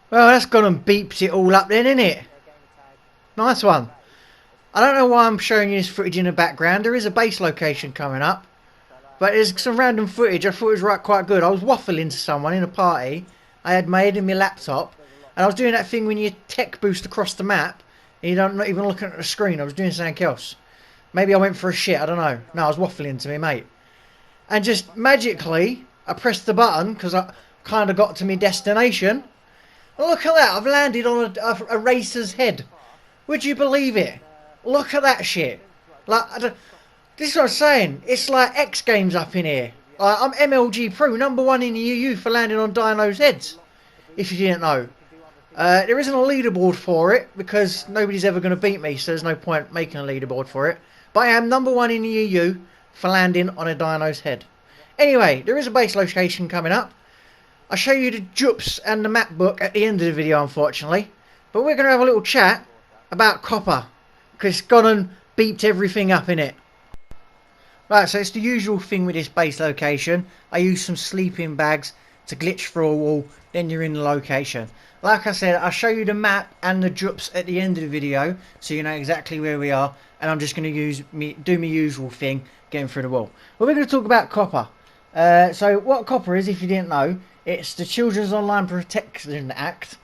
Well, that's gone and beeps it all up then, innit? Nice one. I don't know why I'm showing you this footage in the background. There is a base location coming up. But there's some random footage. I thought it was quite good. I was waffling to someone in a party I had made in my laptop. And I was doing that thing when you tech boost across the map. And you don't not even looking at the screen. I was doing something else. Maybe I went for a shit. I don't know. No, I was waffling to me mate. And just magically, I pressed the button because I kind of got to my destination. And look at that. I've landed on a racer's head. Would you believe it? Look at that shit. Like, this is what I'm saying. It's like X Games up in here. I'm MLG Pro, #1 in the EU for landing on dinos' heads. If you didn't know. There isn't a leaderboard for it because nobody's ever going to beat me, so there's no point making a leaderboard for it. But I am #1 in the EU for landing on a dino's head. Anyway, there is a base location coming up. I'll show you the jups and the map book at the end of the video, unfortunately. But we're going to have a little chat about coppa, because it's gone and beeped everything up in it. Right, so it's the usual thing with this base location. I use some sleeping bags to glitch through a wall, then you're in the location. Like I said, I'll show you the map and the jups at the end of the video, so you know exactly where we are. And I'm just going to do my usual thing, getting through the wall. But we're going to talk about coppa. So what coppa is, if you didn't know, it's the Children's Online Protection Act,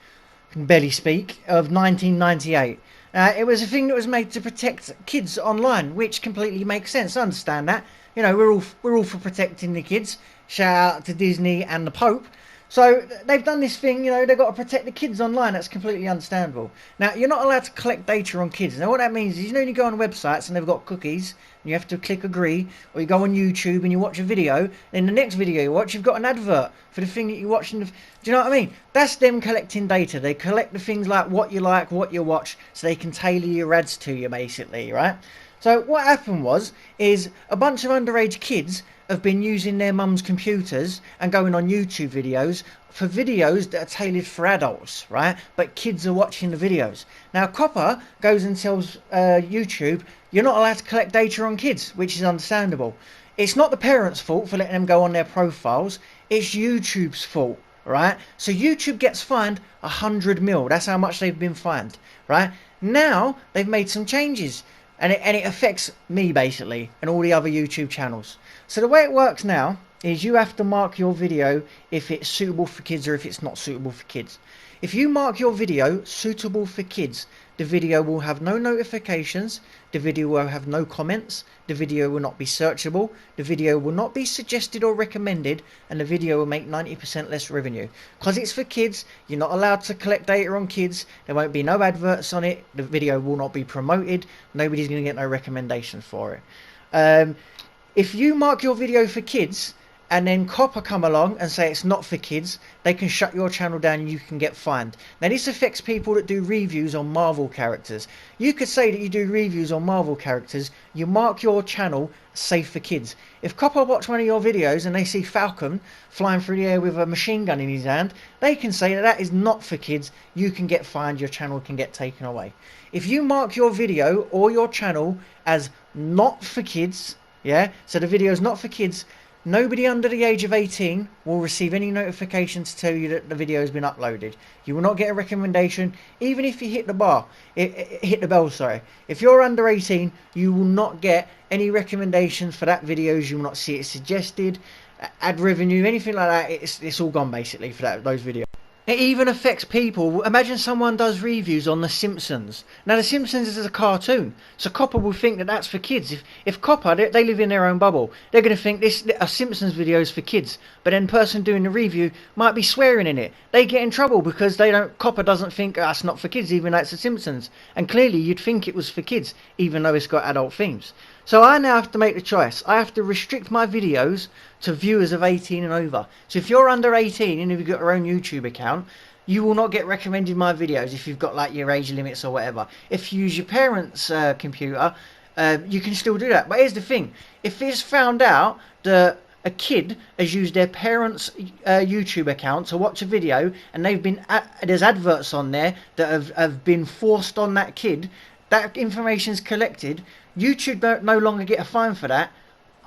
I can barely speak, of 1998. It was a thing that was made to protect kids online, which completely makes sense. I understand that. You know, we're all for protecting the kids. Shout out to Disney and the Pope. So they've done this thing, you know, they've got to protect the kids online. That's completely understandable. Now, you're not allowed to collect data on kids. Now, what that means is, you know, you go on websites and they've got cookies, and you have to click agree, or you go on YouTube and you watch a video, and the next video you watch, you've got an advert for the thing that you're watching. Do you know what I mean? That's them collecting data. They collect the things like what you like, what you watch, so they can tailor your ads to you, basically, right? So what happened is a bunch of underage kids have been using their mum's computers and going on YouTube videos for videos that are tailored for adults, right? But kids are watching the videos. Now, coppa goes and tells YouTube, you're not allowed to collect data on kids, which is understandable. It's not the parents' fault for letting them go on their profiles. It's YouTube's fault, right? So YouTube gets fined 100 mil. That's how much they've been fined, right? Now, they've made some changes. And it affects me, basically, and all the other YouTube channels. So the way it works now is you have to mark your video if it's suitable for kids or if it's not suitable for kids. If you mark your video suitable for kids, the video will have no notifications, the video will have no comments, the video will not be searchable, the video will not be suggested or recommended, and the video will make 90% less revenue. Because it's for kids, you're not allowed to collect data on kids, there won't be no adverts on it, the video will not be promoted, nobody's going to get no recommendations for it. If you mark your video for kids, and then coppa come along and say it's not for kids, they can shut your channel down and you can get fined. Now, this affects people that do reviews on Marvel characters. You could say that you do reviews on Marvel characters, you mark your channel safe for kids. If coppa watch one of your videos and they see Falcon flying through the air with a machine gun in his hand, they can say that that is not for kids, you can get fined, your channel can get taken away. If you mark your video or your channel as not for kids, yeah, so the video is not for kids, nobody under the age of 18 will receive any notification to tell you that the video has been uploaded. You will not get a recommendation, even if you hit the bell, sorry. If you're under 18, you will not get any recommendations for that videos. You will not see it suggested, ad revenue, anything like that. It's all gone, basically, for those videos. It even affects people. Imagine someone does reviews on The Simpsons. Now, The Simpsons is a cartoon, so coppa will think that that's for kids. If coppa, they live in their own bubble, they're going to think this a Simpsons video is for kids. But then person doing the review might be swearing in it. They get in trouble because coppa doesn't think that's not for kids, even though it's The Simpsons. And clearly, you'd think it was for kids, even though it's got adult themes. So I now have to make the choice. I have to restrict my videos to viewers of 18 and over. So if you're under 18 and you've got your own YouTube account, you will not get recommended my videos if you've got like your age limits or whatever. If you use your parents' computer, you can still do that. But here's the thing. If it's found out that a kid has used their parents' YouTube account to watch a video and there's adverts on there that have been forced on that kid, that information's collected, YouTube don't no longer get a fine for that.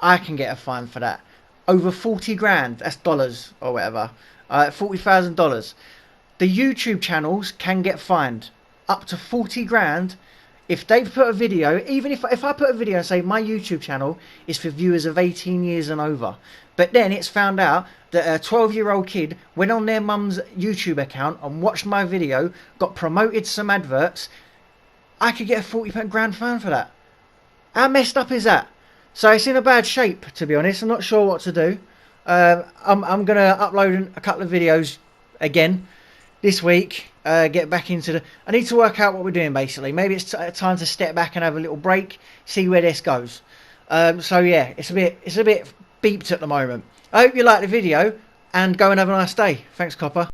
I can get a fine for that. Over 40 grand, that's dollars or whatever. $40,000. the YouTube channels can get fined up to 40 grand if they've put a video, even if I put a video and say my YouTube channel is for viewers of 18 years and over, but then it's found out that a 12-year-old kid went on their mum's YouTube account and watched my video, got promoted some adverts, I could get a 40 grand fine for that. How messed up is that? So it's in a bad shape, to be honest. I'm not sure what to do. I'm going to upload a couple of videos again this week. Get back into the... I need to work out what we're doing, basically. Maybe it's time to step back and have a little break, see where this goes. So yeah, it's a bit beeped at the moment. I hope you liked the video, and go and have a nice day. Thanks, Copper.